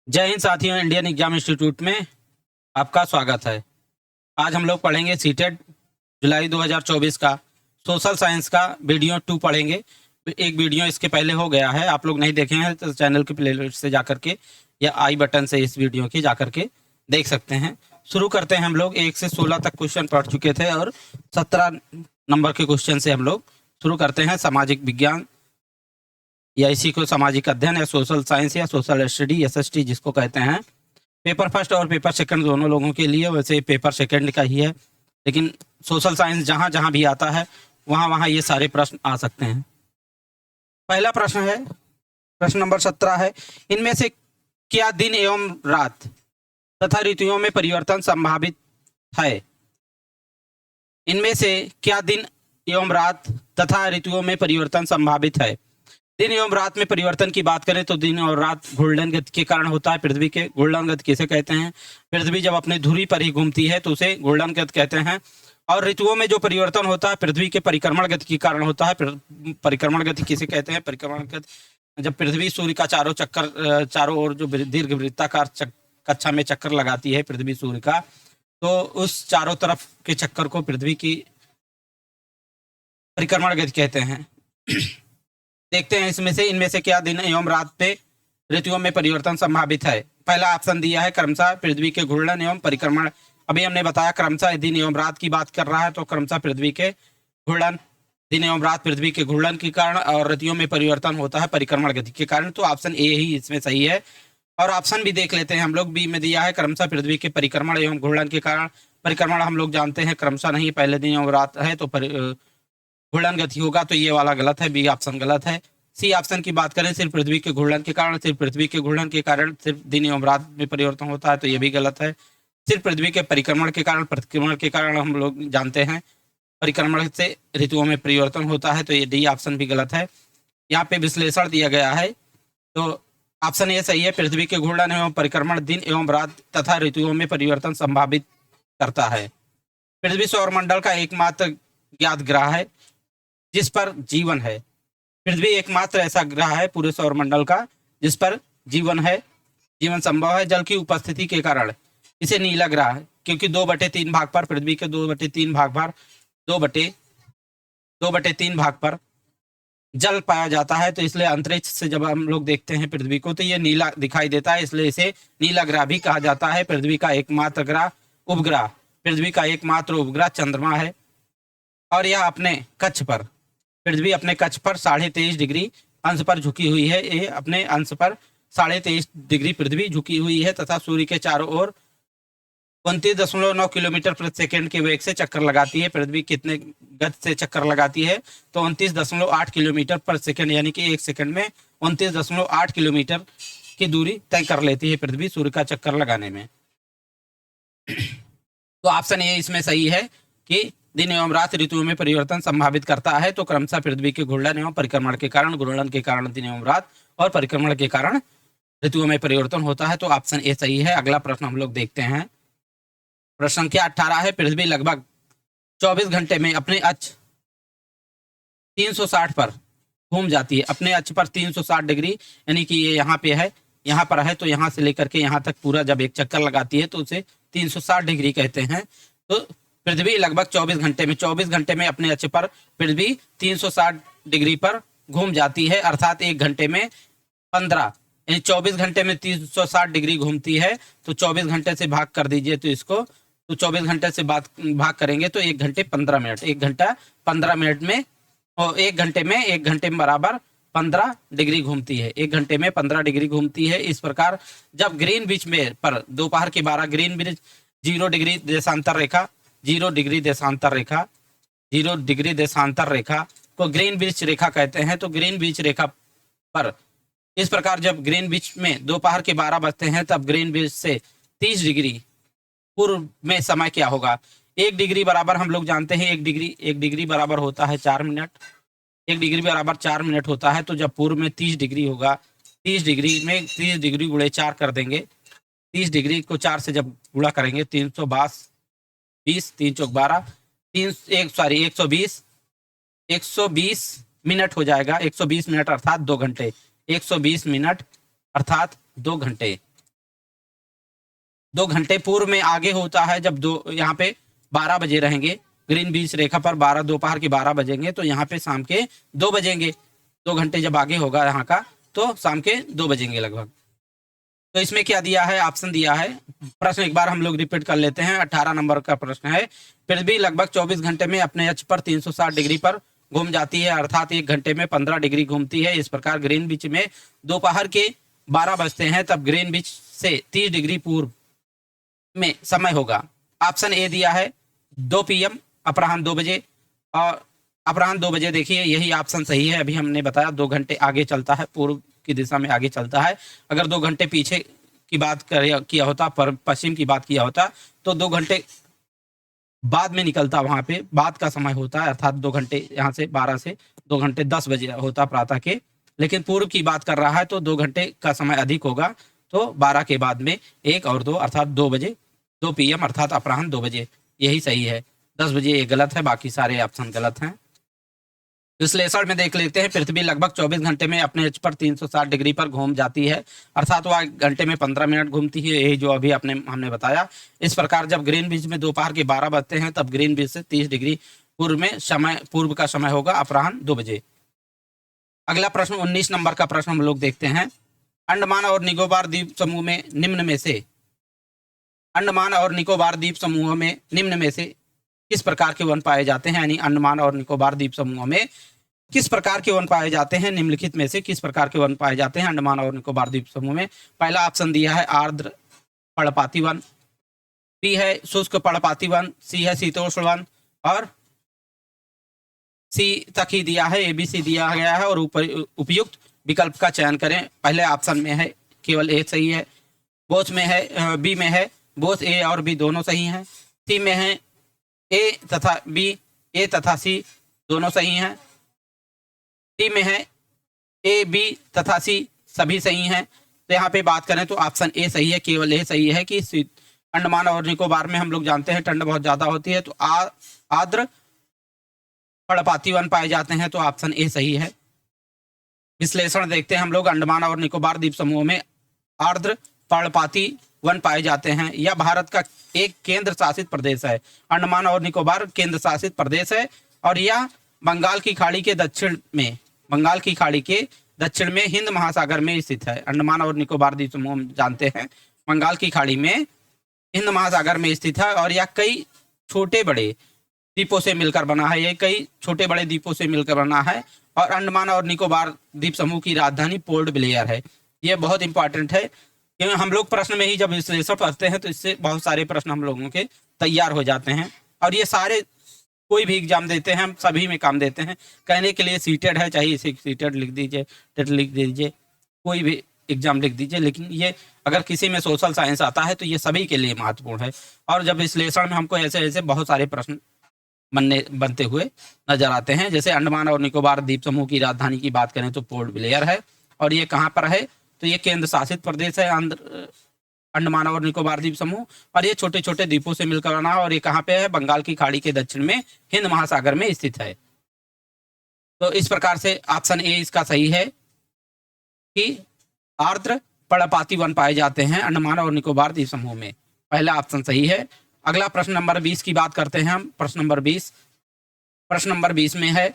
जय हिंद साथियों, Indian exam institute में आपका स्वागत है। आज हम लोग पढ़ेंगे सीटेट जुलाई 2024 का सोशल साइंस का वीडियो 2 पढ़ेंगे। एक वीडियो इसके पहले हो गया है, आप लोग नहीं देखे हैं तो चैनल के प्लेलिस्ट से जाकर के या आई बटन से इस वीडियो की जाकर के देख सकते हैं। शुरू करते हैं। हम लोग 1 से 16 तक क्वेश्चन पढ़ चुके थे और 17 नंबर के क्वेश्चन से हम लोग शुरू करते हैं। सामाजिक विज्ञान या इसी को सामाजिक अध्ययन या सोशल साइंस या सोशल स्टडी SST जिसको कहते हैं। पेपर फर्स्ट और पेपर सेकंड दोनों लोगों के लिए, वैसे पेपर सेकंड का ही है, लेकिन सोशल साइंस जहां जहां भी आता है वहां वहां ये सारे प्रश्न आ सकते हैं। पहला प्रश्न है, प्रश्न नंबर 17 है, इनमें से क्या दिन एवं रात तथा ऋतुओं में परिवर्तन संभावित है? इनमें से क्या दिन एवं रात तथा ऋतुओं में परिवर्तन संभावित है? दिन एवं रात में परिवर्तन की बात करें तो दिन और रात घूर्णन गति के कारण होता है। पृथ्वी के घूर्णन गति किसे कहते हैं? पृथ्वी जब अपने धुरी पर ही घूमती है तो उसे घूर्णन गति कहते हैं। और ऋतुओं में जो परिवर्तन होता है पृथ्वी के परिक्रमण गति के कारण होता है। परिक्रमण गति किसे कहते हैं? परिक्रमण गति जब पृथ्वी सूर्य का चारों ओर जो दीर्घ वृत्ताकार कक्षा में चक्कर लगाती है पृथ्वी सूर्य का, तो उस चारों तरफ के चक्कर को पृथ्वी की परिक्रमण गति कहते हैं। देखते हैं इनमें से क्या दिन एवं रात पे ऋतुओं में परिवर्तन संभावित है। पहला ऑप्शन दिया है क्रमशः पृथ्वी के घूर्णन एवं परिक्रमण। अभी हमने बताया क्रमशः दिन एवं रात की बात कर रहा है, तो क्रमशः पृथ्वी के घूर्णन, दिन एवं रात पृथ्वी के घूर्णन के कारण, और ऋतुओं में परिवर्तन होता है परिक्रमण गति के कारण। तो ऑप्शन ए ही इसमें सही है। और ऑप्शन भी देख लेते हैं हम लोग। बी में दिया है क्रमशः पृथ्वी के परिक्रमण एवं घूर्णन के कारण। परिक्रमण हम लोग जानते हैं क्रमशः नहीं, पहले दिन एवं रात है तो घूर्णन गति होगा, तो ये वाला गलत है, बी ऑप्शन गलत है। सी ऑप्शन की बात करें सिर्फ पृथ्वी के घूर्णन के कारण, सिर्फ पृथ्वी के घूर्णन के कारण सिर्फ दिन एवं रात में परिवर्तन होता है, तो ये भी गलत है। सिर्फ पृथ्वी के परिक्रमण के कारण, प्रतिक्रमण के कारण हम लोग जानते हैं परिक्रमण से ऋतुओं में परिवर्तन होता है, तो ये डी ऑप्शन भी गलत है। यहाँ पे विश्लेषण दिया गया है, तो ऑप्शन ए सही है। पृथ्वी के घूर्णन एवं परिक्रमण दिन एवं रात तथा ऋतुओं में परिवर्तन संभावित करता है। पृथ्वी सौरमंडल का एकमात्र ज्ञात ग्रह है जिस पर जीवन है। पृथ्वी एकमात्र ऐसा ग्रह है पूरे सौरमंडल का जिस पर जीवन है, जीवन संभव है। जल की उपस्थिति के कारण इसे नीला ग्रह है, क्योंकि 2/3 भाग पर, पृथ्वी के 2/3 भाग पर 2/3 भाग पर जल पाया जाता है, तो इसलिए अंतरिक्ष से जब हम लोग देखते हैं पृथ्वी को तो ये नीला दिखाई देता है, इसलिए इसे नीला ग्रह भी कहा जाता है। पृथ्वी का एकमात्र ग्रह उपग्रह, पृथ्वी का एकमात्र उपग्रह चंद्रमा है, और यह अपने कक्ष पर, पृथ्वी अपने कक्ष पर 23.5 डिग्री अंश पर झुकी हुई है। ये अपने अंश पर 23.5 डिग्री पृथ्वी झुकी हुई है तथा सूर्य के चारों ओर 29.9 किलोमीटर प्रति सेकंड के वेग से चक्कर लगाती है। पृथ्वी कितने गति से चक्कर लगाती है? तो 29.8 किलोमीटर प्रति सेकंड, यानी कि एक सेकंड में 29.8 किलोमीटर की दूरी तय कर लेती है पृथ्वी सूर्य का चक्कर लगाने में। तो ऑप्शन ए इसमें सही है कि दिन एवं रात ऋतुओं में परिवर्तन संभावित करता है, तो क्रमशः पृथ्वी के घूर्णन एवं परिक्रमण के कारण, घूर्णन के कारण दिन एवं रात और परिक्रमण के कारण ऋतुओं में परिवर्तन होता है, तो ऑप्शन ए सही है। अगला प्रश्न हम लोग देखते हैं। प्रश्न संख्या 18 है, पृथ्वी लगभग 24 घंटे में अपने अक्ष 360 पर घूम जाती है। अपने अक्ष पर 360 डिग्री, यानी कि ये यहाँ पे है, यहाँ पर है, तो यहाँ से लेकर के यहाँ तक पूरा जब एक चक्कर लगाती है तो उसे 360 डिग्री कहते हैं। तो पृथ्वी लगभग 24 घंटे में अपने अक्ष पर पृथ्वी 360 डिग्री पर घूम जाती है, अर्थात एक घंटे में 15, यानी 24 घंटे में 360 डिग्री घूमती है, तो 24 घंटे से भाग कर दीजिए तो इसको, तो 24 घंटे से भाग करेंगे तो 1 घंटे 15 मिनट, 1 घंटा 15 मिनट में, और 1 घंटे में बराबर 15 डिग्री घूमती है। 1 घंटे में 15 डिग्री घूमती है। इस प्रकार जब ग्रीनविच में पर दोपहर के 12 ग्रीनविच 0 डिग्री देशांतर रेखा, 0 डिग्री देशांतर रेखा, 0 डिग्री देशांतर रेखा को ग्रीनविच रेखा कहते हैं। तो ग्रीनविच रेखा पर इस प्रकार जब ग्रीनविच में दोपहर के 12 बजते हैं तब ग्रीनविच से 30 डिग्री पूर्व में समय क्या होगा? 1 डिग्री बराबर हम लोग जानते हैं 1 डिग्री बराबर होता है 4 मिनट। 1 डिग्री बराबर 4 मिनट होता है, तो जब पूर्व में 30 डिग्री होगा, 30 डिग्री में 30 डिग्री गुणे 4 कर देंगे। 30 डिग्री को 4 से जब गुणा करेंगे 320, 3 चौक 12, 120 मिनट हो जाएगा। 120 मिनट अर्थात 2 घंटे, 120 मिनट अर्थात 2 घंटे। 2 घंटे पूर्व में आगे होता है। जब दो यहाँ पे 12 बजे रहेंगे, ग्रीन बीच रेखा पर 12 दोपहर के 12 बजेंगे, तो यहाँ पे शाम के 2 बजेंगे। 2 घंटे जब आगे होगा यहाँ का, तो शाम के 2 बजेंगे लगभग। तो इसमें क्या दिया है, ऑप्शन दिया है। प्रश्न एक बार हम लोग रिपीट कर लेते हैं। 18 नंबर का प्रश्न है, पृथ्वी लगभग 24 घंटे में अपने अक्ष पर 360 डिग्री पर घूम जाती है, अर्थात 1 घंटे में 15 डिग्री घूमती है। इस प्रकार ग्रीन बीच में दोपहर के 12 बजते हैं, तब ग्रीन बीच से 30 डिग्री पूर्व में समय होगा। ऑप्शन ए दिया है 2 PM अपराह्न 2 बजे, और अपराह्न 2 बजे देखिए यही ऑप्शन सही है। अभी हमने बताया 2 घंटे आगे चलता है, पूर्व की दिशा में आगे चलता है। अगर 2 घंटे पीछे की बात किया होता, पर पश्चिम की बात किया होता, तो 2 घंटे बाद में निकलता, वहां पे बाद का समय होता है, अर्थात 2 घंटे यहाँ से 12 से 2 घंटे 10 बजे होता प्रातः के। लेकिन पूर्व की बात कर रहा है तो 2 घंटे का समय अधिक होगा, तो 12 के बाद में 1 और 2 अर्थात 2 बजे, 2 PM अर्थात अपराह्न 2 बजे, यही सही है। 10 बजे ये गलत है, बाकी सारे ऑप्शन गलत हैं। विश्लेषण में देख लेते हैं। पृथ्वी लगभग 24 घंटे में अपने अक्ष पर 360 डिग्री पर घूम जाती है, अर्थात वह घंटे में 15 मिनट घूमती है, यही जो अभी हमने बताया। इस प्रकार जब ग्रीन बीच में दोपहर के 12 बजते हैं, तब ग्रीन बीच से 30 डिग्री पूर्व का समय होगा अपराह्न 2 बजे। अगला प्रश्न 19 नंबर का प्रश्न हम लोग देखते हैं। अंडमान और निकोबार द्वीप समूह में निम्न में से अंडमान और निकोबार द्वीप समूह में निम्न में से किस प्रकार के वन पाए जाते हैं, यानी अंडमान और निकोबार द्वीप समूह में किस प्रकार के वन पाए जाते हैं, निम्नलिखित में से किस प्रकार के वन पाए जाते हैं अंडमान और निकोबार द्वीप समूह में। पहला ऑप्शन दिया है आर्द्र पर्णपाती वन, बी है शुष्क पर्णपाती वन, सी है शीतोष्ण वन, और सी तक ही दिया है, ABC दिया गया है, और उपयुक्त विकल्प का चयन करें। पहले ऑप्शन में है केवल ए सही है, बोथ में है, बी में है बोथ ए और बी दोनों सही हैं, सी में है ए तथा बी, ए तथा सी दोनों सही हैं, डी में है ए बी तथा सी सभी सही हैं। तो यहाँ पे बात करें तो ऑप्शन ए सही है, केवल ए सही है कि अंडमान और निकोबार में हम लोग जानते हैं ठंड बहुत ज्यादा होती है, तो आर्द्र पर्णपाती वन पाए जाते हैं, तो ऑप्शन ए सही है। विश्लेषण देखते हैं हम लोग। अंडमान और निकोबार द्वीप समूह में आर्द्र पर्णपाती वन पाए जाते हैं। यह भारत का एक केंद्र शासित प्रदेश है। अंडमान और निकोबार केंद्र शासित प्रदेश है, और यह बंगाल की खाड़ी के दक्षिण में हिंद महासागर में स्थित है। अंडमान और निकोबार द्वीप समूह हम जानते हैं बंगाल की खाड़ी में हिंद महासागर में स्थित है, और यह कई छोटे बड़े द्वीपों से मिलकर बना है। ये कई छोटे बड़े द्वीपों से मिलकर बना है, और अंडमान और निकोबार द्वीप समूह की राजधानी पोर्ट ब्लेयर है। ये बहुत इंपॉर्टेंट है, क्योंकि हम लोग प्रश्न में ही जब विश्लेषण पढ़ते हैं तो इससे बहुत सारे प्रश्न हम लोगों के तैयार हो जाते हैं, और ये सारे कोई भी एग्जाम देते हैं हम सभी में काम देते हैं। कहने के लिए सीटेड है, चाहिए इसे सीटेड लिख दीजिए, टेट लिख दीजिए, कोई भी एग्जाम लिख दीजिए, लेकिन ये अगर किसी में सोशल साइंस आता है तो ये सभी के लिए महत्वपूर्ण है। और जब विश्लेषण में हमको ऐसे ऐसे बहुत सारे प्रश्न बनते हुए नजर आते हैं। जैसे अंडमान और निकोबार द्वीप समूह की राजधानी की बात करें तो पोर्ट ब्लेयर है, और ये कहाँ पर है, तो ये केंद्र शासित प्रदेश है अंडमान और निकोबार द्वीप समूह, और ये छोटे छोटे द्वीपों से मिलकर बना है, और ये कहाँ पे है, बंगाल की खाड़ी के दक्षिण में हिंद महासागर में स्थित है। तो इस प्रकार से ऑप्शन ए इसका सही है कि आर्द्र पर्णपाती वन पाए जाते हैं अंडमान और निकोबार द्वीप समूह में। पहला ऑप्शन सही है। अगला प्रश्न नंबर 20 की बात करते हैं हम। प्रश्न नंबर 20 में है,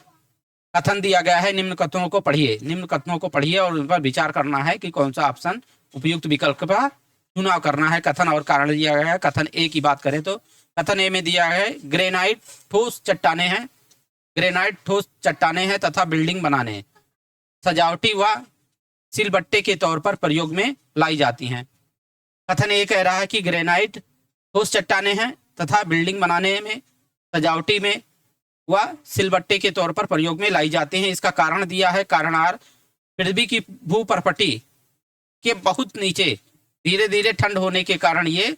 कथन दिया गया है, निम्न कथनों को पढ़िए और उन पर विचार करना है कि कौन सा ऑप्शन उपयुक्त विकल्प का चुनाव करना है। कथन और कारण दिया गया है। कथन ए की बात करें तो कथन ए में दिया है, ग्रेनाइट ठोस चट्टाने हैं तथा बिल्डिंग बनाने, सजावटी व सिलबट्टे के तौर पर प्रयोग में लाई जाती हैं। कथन ए कह रहा है कि ग्रेनाइट ठोस चट्टाने हैं तथा बिल्डिंग बनाने में, सजावटी में व सिलबट्टे के तौर पर प्रयोग में लाई जाती हैं। इसका कारण दिया है, कारण आर, पृथ्वी की भूपरपटी के बहुत नीचे धीरे धीरे ठंड होने के कारण ये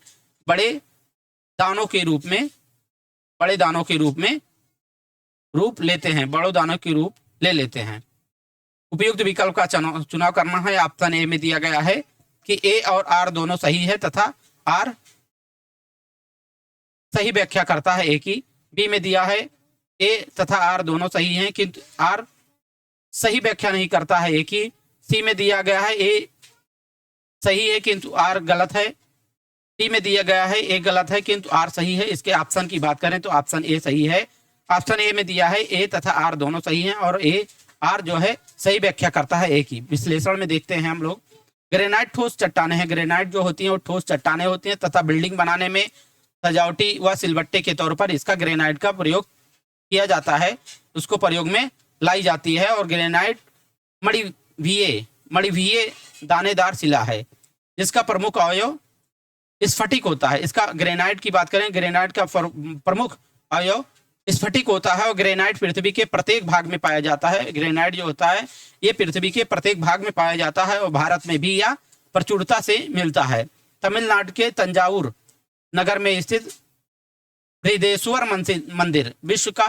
बड़े दानों के रूप में रूप लेते हैं, बड़ों दानों के रूप ले लेते हैं। उपयुक्त विकल्प का चुनाव करना है। ऑप्शन ए में दिया गया है कि ए और आर दोनों सही है तथा आर सही व्याख्या करता है ए की। बी में दिया है ए तथा आर दोनों सही हैं किंतु आर सही व्याख्या नहीं करता है ए की। सी में दिया गया है ए सही है किंतु आर गलत है। टी में दिया गया है ए गलत है किंतु आर सही है। इसके ऑप्शन की बात करें तो ऑप्शन ए सही है। ऑप्शन ए में दिया है ए तथा आर दोनों सही हैं और ए आर जो है सही व्याख्या करता है ए की। विश्लेषण में देखते हैं हम लोग। ग्रेनाइट ठोस चट्टाने हैं। ग्रेनाइट जो होती हैं वो ठोस चट्टाने होती हैं तथा बिल्डिंग बनाने में सजावटी व सिलबट्टे के तौर पर इसका ग्रेनाइट का प्रयोग किया जाता है, उसको प्रयोग में लाई जाती है। और ग्रेनाइट मणिवीय दानेदार शिला है जिसका प्रमुख अवयव स्फटिक होता है। इसका ग्रेनाइट की बात करें, ग्रेनाइट का प्रमुख अवयव स्फटिक होता है और ग्रेनाइट पृथ्वी के प्रत्येक भाग में पाया जाता है। ग्रेनाइट जो होता है ये पृथ्वी के प्रत्येक भाग में पाया जाता है और भारत में भी यह प्रचुरता से मिलता है। तमिलनाडु के तंजावुर नगर में स्थित बृहदेश्वर मंदिर विश्व का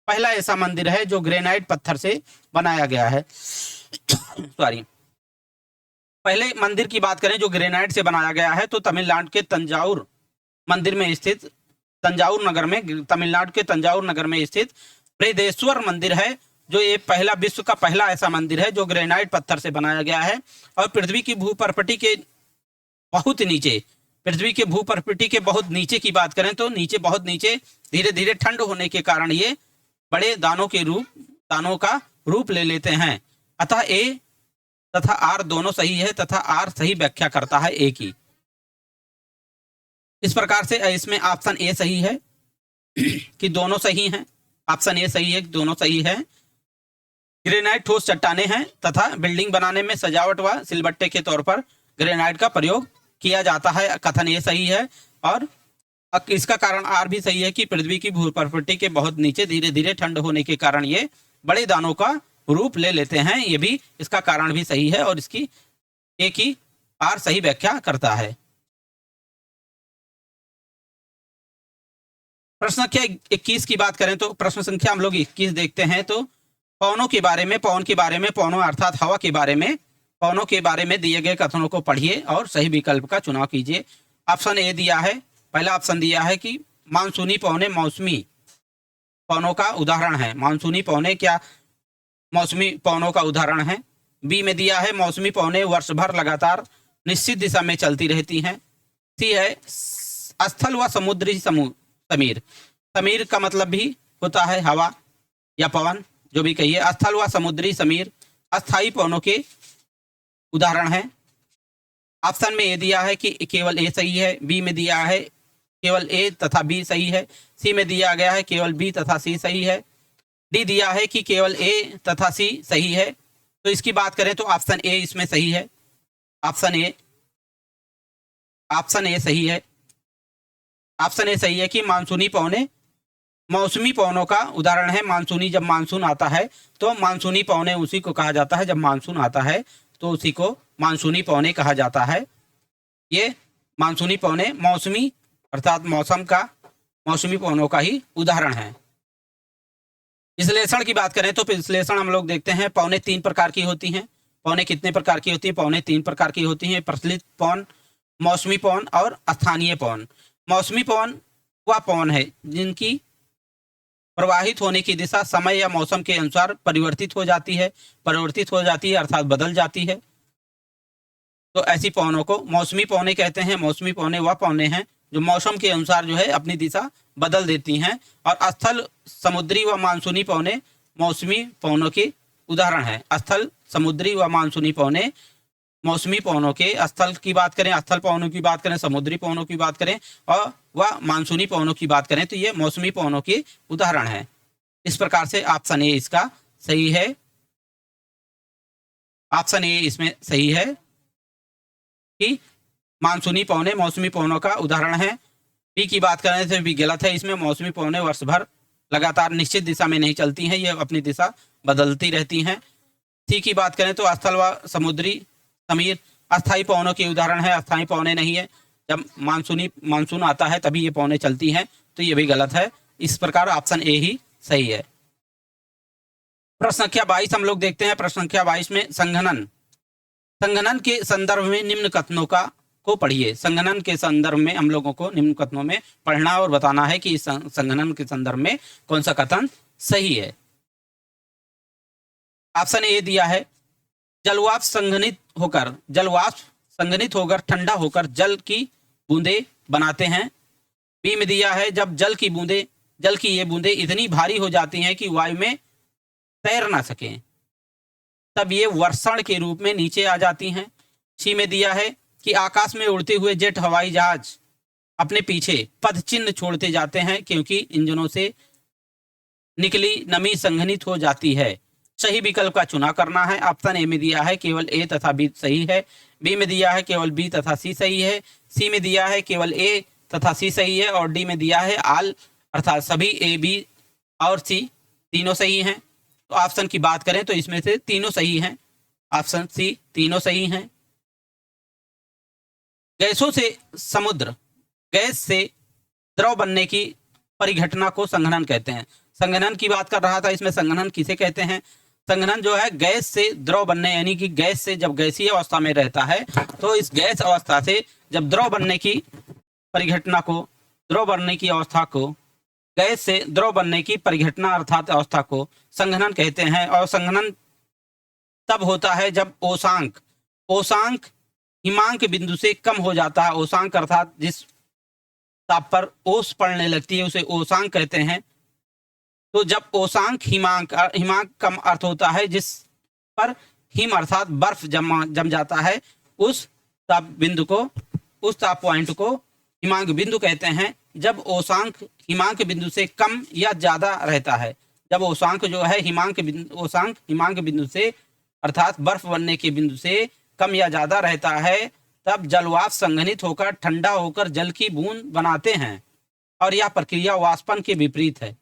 पहला ऐसा मंदिर है जो ग्रेनाइट पत्थर से बनाया गया है। सॉरी, पहले मंदिर की बात करें जो ग्रेनाइट से बनाया गया है तो तमिलनाडु के तंजावुर मंदिर में स्थित तमिलनाडु के तंजावुर नगर में स्थित बृहदेश्वर मंदिर है जो ये पहला विश्व का पहला ऐसा मंदिर है जो ग्रेनाइट पत्थर से बनाया गया है। और पृथ्वी की भूप्रपटी के बहुत नीचे, पृथ्वी के भूप्रपटी के बहुत नीचे की बात करें तो नीचे, बहुत नीचे, धीरे धीरे ठंड होने के कारण ये बड़े दानों का रूप ले लेते हैं। अतः ए तथा आर दोनों सही है तथा आर सही व्याख्या करता है ए की। इस प्रकार से इसमें ऑप्शन ए सही है कि दोनों सही हैं। ऑप्शन ए सही है कि दोनों सही है। ग्रेनाइट ठोस चट्टाने हैं तथा बिल्डिंग बनाने में सजावट व सिलबट्टे के तौर पर ग्रेनाइट का प्रयोग किया जाता है, कथन ये सही है। और इसका कारण आर भी सही है कि पृथ्वी की भूप्रपटी के बहुत नीचे धीरे धीरे ठंड होने के कारण ये बड़े दानों का रूप ले लेते हैं, ये भी इसका कारण भी सही है और इसकी ए की आर सही व्याख्या करता है। प्रश्न संख्या 21 की बात करें तो प्रश्न संख्या हम लोग 21 देखते हैं तो पवनों के बारे में, पवनों अर्थात हवा के बारे में, पवनों के बारे में दिए गए कथनों को पढ़िए और सही विकल्प का चुनाव कीजिए। ऑप्शन ए दिया है, पहला ऑप्शन दिया है कि मानसूनी पवने मौसमी पवनों का उदाहरण है। मानसूनी पवने क्या मौसमी पवनों का उदाहरण है। बी में दिया है मौसमी पवने वर्ष भर लगातार निश्चित दिशा में चलती रहती हैं। सी है स्थल व समुद्री समीर, समीर का मतलब भी होता है हवा या पवन, जो भी कहिए। स्थल व समुद्री समीर अस्थायी पवनों के उदाहरण है। ऑप्शन में ए दिया है कि केवल ए सही है। बी में दिया है केवल ए तथा बी सही है। सी में दिया गया है केवल बी तथा सी सही है। डी दिया है कि केवल ए तथा सी सही है। तो इसकी बात करें तो ऑप्शन ए इसमें सही है। ऑप्शन ए सही है। ऑप्शन ए सही है कि मानसूनी पवने मौसमी पवनों का उदाहरण है। मानसूनी, जब मानसून आता है तो मानसूनी पवने उसी को कहा जाता है, जब मानसून आता है तो उसी को मानसूनी पवने कहा जाता है। ये मानसूनी पवने मौसमी अर्थात मौसमी पवनों का ही उदाहरण है। विश्लेषण की बात करें तो विश्लेषण हम लोग देखते हैं पवने 3 प्रकार की होती हैं। पवने कितने प्रकार की होती हैं? पवने 3 प्रकार की होती हैं। प्रचलित पवन, मौसमी पवन और स्थानीय पवन। मौसमी पवन वह पवन है जिनकी प्रवाहित होने की दिशा समय या मौसम के अनुसार परिवर्तित हो जाती है अर्थात बदल जाती है। तो ऐसी पवनों को मौसमी पवने कहते हैं। मौसमी पवने वह पवने हैं जो मौसम के अनुसार जो है अपनी दिशा बदल देती हैं। और स्थल, समुद्री व मानसूनी पवने मौसमी पवनों के उदाहरण हैं। स्थल, समुद्री व मानसूनी पवने मौसमी पवनों के, स्थल की बात करें, स्थल पवनों की बात करें, समुद्री पवनों की बात करें और वह मानसूनी पवनों की बात करें तो ये मौसमी पवनों के उदाहरण हैं। इस प्रकार से ऑप्शन ए इसका सही है। ऑप्शन ए इसमें सही है कि मानसूनी पवने मौसमी पवनों का उदाहरण है। बी की बात करें तो भी गलत है। इसमें मौसमी पवने वर्ष भर लगातार निश्चित दिशा में नहीं चलती हैं, ये अपनी दिशा बदलती रहती हैं। सी की बात करें तो स्थल व समुद्री समीर अस्थायी पवनों के उदाहरण है। अस्थायी पवने नहीं है, जब मानसून आता है तभी ये पवने चलती हैं, तो ये भी गलत है। इस प्रकार ऑप्शन ए ही सही है। प्रश्न संख्या 22 हम लोग देखते हैं। प्रश्न संख्या 22 में संघनन के संदर्भ में निम्न कथनों को पढ़िए। संघनन के संदर्भ में हम लोगों को निम्न कथनों में पढ़ना और बताना है कि इस संघनन के संदर्भ में कौन सा कथन सही है। ऑप्शन ए दिया है जलवाष्प संघनित होकर ठंडा होकर जल की बूंदे बनाते हैं। बी में दिया है जब जल की ये बूंदे इतनी भारी हो जाती हैं कि वायु में तैर ना सकें, तब ये वर्षण के रूप में नीचे आ जाती हैं। सी में दिया है कि आकाश में उड़ते हुए जेट हवाई जहाज अपने पीछे पद चिन्ह छोड़ते जाते हैं क्योंकि इंजनों से निकली नमी संघनित हो जाती है। सही विकल्प का चुनाव करना है। ऑप्शन ए में दिया है केवल ए तथा बी सही है, बी में दिया है केवल बी तथा सी सही है, सी में दिया है केवल ए तथा सी सही है और डी में दिया है आल अर्थात सभी ए बी और सी तीनों सही हैं। तो ऑप्शन की बात करें तो इसमें से तीनों सही हैं। ऑप्शन सी तीनों सही हैं। गैसों से समुद्र गैस से द्रव बनने की परिघटना को संघनन कहते हैं। संघनन की बात कर रहा था, इसमें संघनन किसे कहते हैं? संघनन जो है गैस से द्रव बनने, यानी कि गैस से जब गैसीय अवस्था में रहता है तो इस गैस अवस्था से जब द्रव बनने की परिघटना को, द्रव बनने की अवस्था को, गैस से द्रव बनने की परिघटना अर्थात अवस्था को संघनन कहते हैं। और संघनन तब होता है जब ओसांक हिमांक बिंदु से कम हो जाता है। ओसांक अर्थात जिस ताप पर ओस पड़ने लगती है उसे ओसांक कहते हैं। तो जब ओसांक हिमांक कम अर्थ होता है जिस पर हिम अर्थात बर्फ जम जाता है, उस ताप बिंदु को, उस ताप पॉइंट को हिमांक बिंदु कहते हैं। जब ओसांक हिमांक बिंदु से कम या ज्यादा रहता है, जब ओसांक जो है ओसांक हिमांक बिंदु से अर्थात बर्फ बनने के बिंदु से कम या ज्यादा रहता है, तब जलवाष्प संघनित होकर ठंडा होकर जल की बूंद बनाते हैं और यह प्रक्रिया वाष्पन के विपरीत है।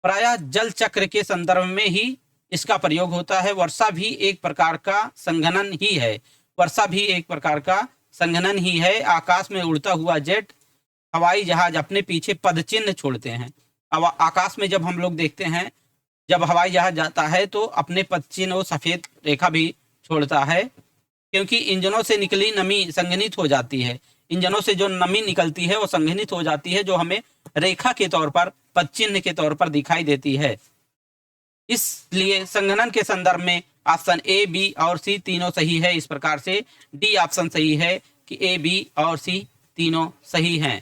प्रायः जल चक्र के संदर्भ में ही इसका प्रयोग होता है। वर्षा भी एक प्रकार का संघनन ही है। वर्षा भी एक प्रकार का संघनन ही है। आकाश में उड़ता हुआ जेट हवाई जहाज अपने पीछे पदचिन्ह छोड़ते हैं। अब आकाश में जब हम लोग देखते हैं, जब हवाई जहाज जाता है तो अपने पदचिन्ह और सफेद रेखा भी छोड़ता है क्योंकि इंजनों से निकली नमी संघनित हो जाती है। इंजनों से जो नमी निकलती है वो संघनित हो जाती है, जो हमें रेखा के तौर पर, पदचिन्ह के तौर पर दिखाई देती है। इसलिए संघनन के संदर्भ में ऑप्शन ए, बी और सी तीनों सही है। इस प्रकार से डी ऑप्शन सही है कि ए, बी और सी तीनों सही हैं।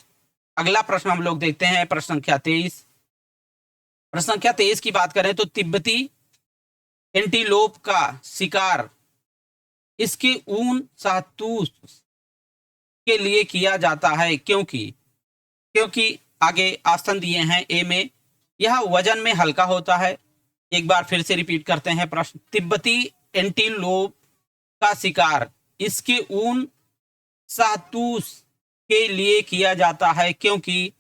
अगला प्रश्न हम लोग देखते हैं, प्रश्न संख्या 23। प्रश्न संख्या 23 की बात करें तो तिब्बती एंटीलोप का शिकार इसके ऊन शाहतूत के लिए किया जाता है क्योंकि आगे ऑप्शन दिए हैं। ए में यह वजन में हल्का होता है। एक बार फिर से रिपीट करते हैं प्रश्न। तिब्बती एंटीलोप का शिकार इसके ऊन शाहतूत के लिए किया जाता है क्योंकि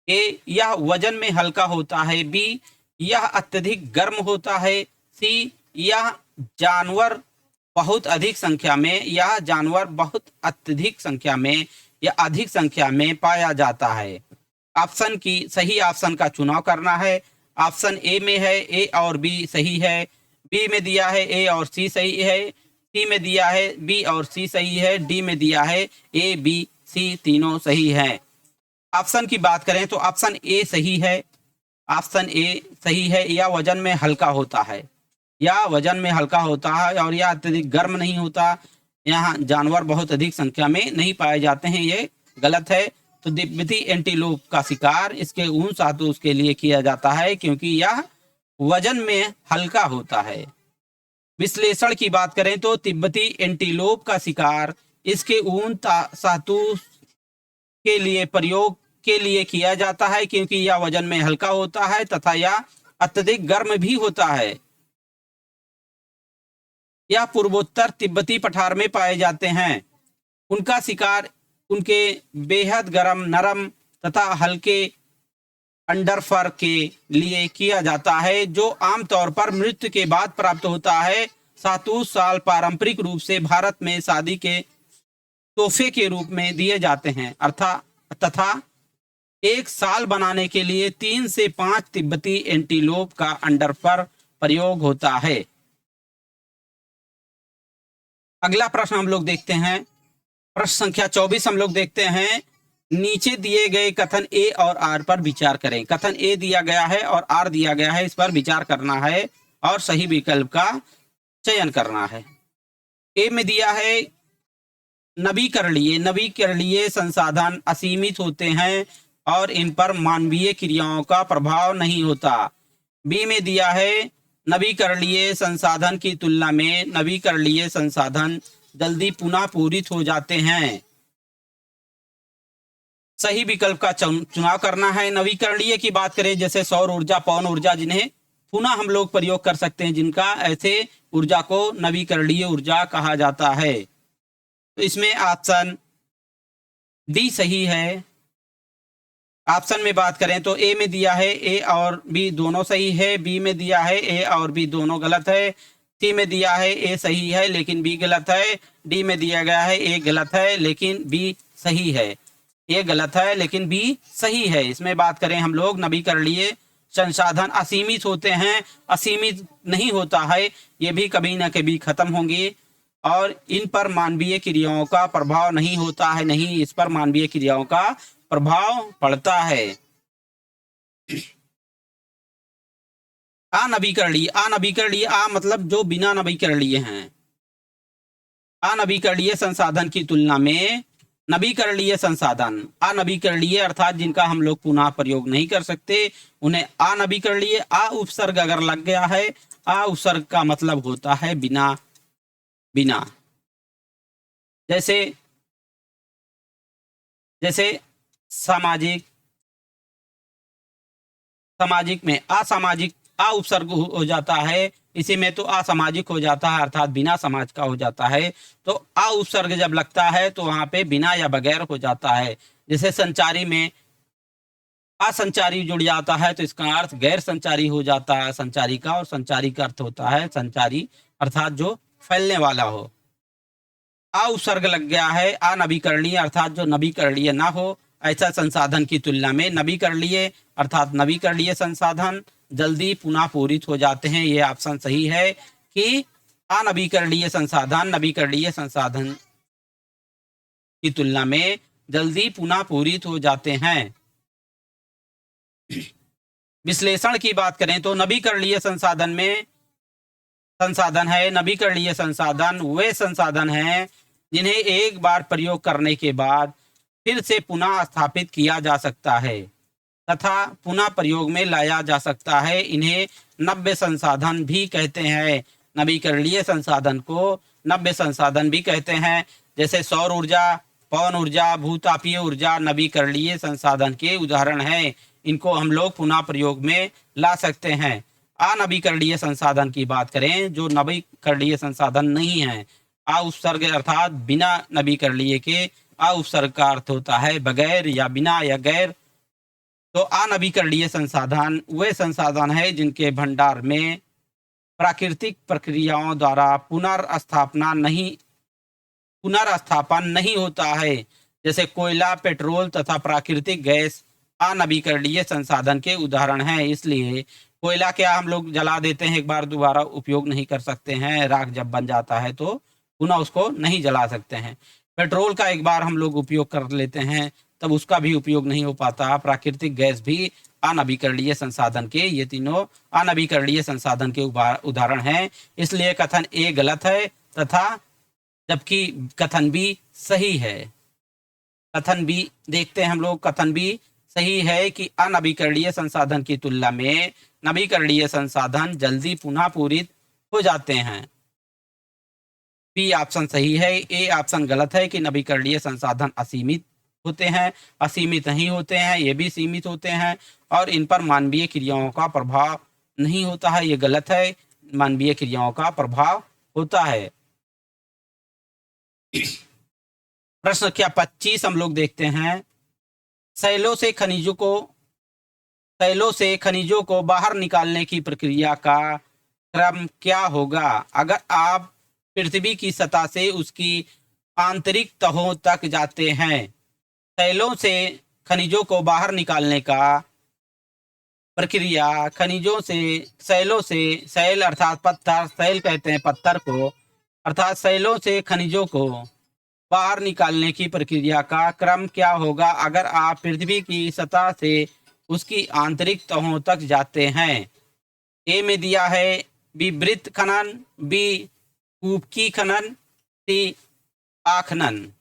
ए यह वजन में हल्का होता है, बी यह अत्यधिक गर्म होता है, सी यह जानवर बहुत अधिक संख्या में, यह जानवर बहुत अत्यधिक संख्या में या अधिक संख्या में पाया जाता है। ऑप्शन की सही ऑप्शन का चुनाव करना है। ऑप्शन ए में है ए और बी सही है, बी में दिया है ए और सी सही है, सी में दिया है बी और सी सही है, डी में दिया है ए बी सी तीनों सही है। ऑप्शन की बात करें तो ऑप्शन ए सही है। ऑप्शन ए सही है। यह वजन में हल्का होता है, या वजन में हल्का होता है और यह अत्यधिक गर्म नहीं होता। यहाँ जानवर बहुत अधिक संख्या में नहीं पाए जाते हैं, ये गलत है। तो तिब्बती एंटीलोप का शिकार इसके ऊन शाहतूत के लिए किया जाता है क्योंकि यह वजन में हल्का होता है। विश्लेषण की बात करें तो तिब्बती एंटीलोप का शिकार इसके ऊन शाहतूत के लिए प्रयोग के लिए किया जाता है क्योंकि यह वजन में हल्का होता है तथा यह अत्यधिक गर्म भी होता है। यह पूर्वोत्तर तिब्बती पठार में पाए जाते हैं। उनका शिकार उनके बेहद गर्म, नरम तथा हल्के अंडरफर के लिए किया जाता है जो आमतौर पर मृत्यु के बाद प्राप्त होता है। शाहतूत शाल पारंपरिक रूप से भारत में शादी के तोहफे के रूप में दिए जाते हैं तथा एक शाल बनाने के लिए 3 से 5 तिब्बती एंटीलोप का अंडरफर प्रयोग होता है। अगला प्रश्न हम लोग देखते हैं, प्रश्न संख्या 24 हम लोग देखते हैं। नीचे दिए गए कथन ए और आर पर विचार करें। कथन ए दिया गया है और आर दिया गया है, इस पर विचार करना है और सही विकल्प का चयन करना है। ए में दिया है नवीकरणीय संसाधन असीमित होते हैं और इन पर मानवीय क्रियाओं का प्रभाव नहीं होता। बी में दिया है नवीकरणीय संसाधन की तुलना में नवीकरणीय संसाधन जल्दी पुनः पूरित हो जाते हैं। सही विकल्प का चुनाव करना है। नवीकरणीय की बात करें जैसे सौर ऊर्जा, पवन ऊर्जा, जिन्हें पुनः हम लोग प्रयोग कर सकते हैं, जिनका ऐसे ऊर्जा को नवीकरणीय ऊर्जा कहा जाता है। तो इसमें ऑप्शन डी सही है। ऑप्शन में बात करें तो ए में दिया है ए और बी दोनों सही है, बी में दिया है ए और बी दोनों गलत है, सी में दिया है ए सही है लेकिन बी गलत है, डी में दिया गया है ए गलत है लेकिन बी सही है। ए गलत है लेकिन बी सही है। इसमें बात करें हम लोग नवीकरणीय संसाधन असीमित होते हैं, असीमित नहीं होता है, ये भी कभी ना कभी खत्म होंगे और इन पर मानवीय क्रियाओं का प्रभाव नहीं होता है, नहीं इस पर मानवीय क्रियाओं का प्रभाव पड़ता है। अनवीकरणीय मतलब जो बिना नवीकरणीय हैं। अनवीकरणीय संसाधन की तुलना में नवीकरणीय संसाधन, अनवीकरणीय अर्थात जिनका हम लोग पुनः प्रयोग नहीं कर सकते, उन्हें अनवीकरणीय। आ उपसर्ग अगर लग गया है, आ उपसर्ग का मतलब होता है बिना। बिना जैसे सामाजिक में असामाजिक आ उपसर्ग हो जाता है, इसी में तो असामाजिक हो जाता है अर्थात बिना समाज का हो जाता है। तो आ उपसर्ग जब लगता है तो वहां पे बिना या बगैर हो जाता है। जैसे संचारी में असंचारी जुड़ जाता है तो इसका अर्थ गैर संचारी हो जाता है संचारी का, और संचारी का अर्थ होता है संचारी अर्थात जो फैलने वाला हो। आ उपसर्ग लग गया है अनवीकरणीय अर्थात जो नवीकरणीय ना हो, ऐसा संसाधन की तुलना में नवीकरणीय अर्थात नवीकरणीय संसाधन जल्दी पुनः पूरित हो जाते हैं। ये ऑप्शन सही है कि अनवीकरणीय संसाधन नवीकरणीय संसाधन की तुलना में जल्दी पुनः पूरित हो जाते हैं। विश्लेषण की बात करें तो नवीकरणीय संसाधन में नवीकरणीय संसाधन वे संसाधन हैं जिन्हें एक बार प्रयोग करने के बाद फिर से पुनः स्थापित किया जा सकता है तथा पुनः प्रयोग में लाया जा सकता है। इन्हें नव्य संसाधन भी कहते हैं। नवीकरणीय संसाधन को नव्य संसाधन भी कहते हैं। जैसे सौर ऊर्जा, पवन ऊर्जा, भूतापीय ऊर्जा नवीकरणीय संसाधन के उदाहरण हैं। इनको हम लोग पुनः प्रयोग में ला सकते हैं। अनवीकरणीय संसाधन की बात करें जो नवीकरणीय संसाधन नहीं है, आ उपसर्ग अर्थात बिना नवीकरणीय के आ उपसर्ग का अर्थ होता है बगैर या बिना या गैर। तो अनवीकरणीय संसाधन वे संसाधन है जिनके भंडार में प्राकृतिक प्रक्रियाओं द्वारा पुनर्स्थापन नहीं होता है। जैसे कोयला, पेट्रोल तथा प्राकृतिक गैस अनवीकरणीय संसाधन के उदाहरण हैं। इसलिए कोयला क्या हम लोग जला देते हैं, एक बार दोबारा उपयोग नहीं कर सकते हैं। राख जब बन जाता है तो पुनः उसको नहीं जला सकते हैं। पेट्रोल का एक बार हम लोग उपयोग कर लेते हैं तब उसका भी उपयोग नहीं हो पाता। प्राकृतिक गैस भी अनवीकरणीय संसाधन के, ये तीनों अनवीकरणीय संसाधन के उदाहरण हैं। इसलिए कथन ए गलत है तथा जबकि कथन बी सही है। कथन बी देखते हैं हम लोग। कथन बी सही है कि अनवीकरणीय संसाधन की तुलना में नवीकरणीय संसाधन जल्दी पुनः पूरित हो जाते हैं। बी ऑप्शन सही है। ए ऑप्शन गलत है कि नवीकरणीय संसाधन असीमित होते हैं, असीमित नहीं होते हैं, ये भी सीमित होते हैं और इन पर मानवीय क्रियाओं का प्रभाव नहीं होता है, ये गलत है। मानवीय क्रियाओं का प्रभाव होता है। प्रश्न क्या 25 हम लोग देखते हैं। सैलों से खनिजों को बाहर निकालने की प्रक्रिया का क्रम क्या होगा अगर आप पृथ्वी की सतह से उसकी आंतरिक तहों तक जाते हैं। सैलों से खनिजों को बाहर निकालने का प्रक्रिया सैलों से सैल अर्थात पत्थर, सैल कहते हैं पत्थर को, अर्थात सैलों से खनिजों को बाहर निकालने की प्रक्रिया का क्रम क्या होगा अगर आप पृथ्वी की सतह से उसकी आंतरिक तहों तक जाते हैं। ए में दिया है विवृत खनन, बी कूपकी खनन, सी आखनन।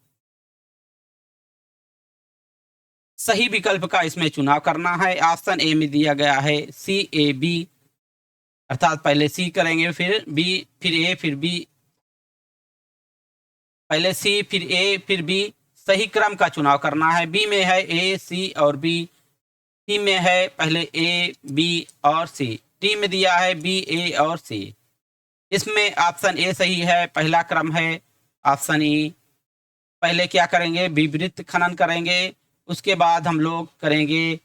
सही विकल्प का इसमें चुनाव करना है। ऑप्शन ए में दिया गया है CAB, अर्थात पहले C करेंगे फिर B फिर A फिर B, पहले C फिर A फिर B, सही क्रम का चुनाव करना है। B में है A C और B, C में है पहले A B और C, D में दिया है B A और C। इसमें ऑप्शन ए सही है, पहला क्रम है ऑप्शन ई। पहले क्या करेंगे, विवृत खनन करेंगे, उसके बाद हम लोग करेंगे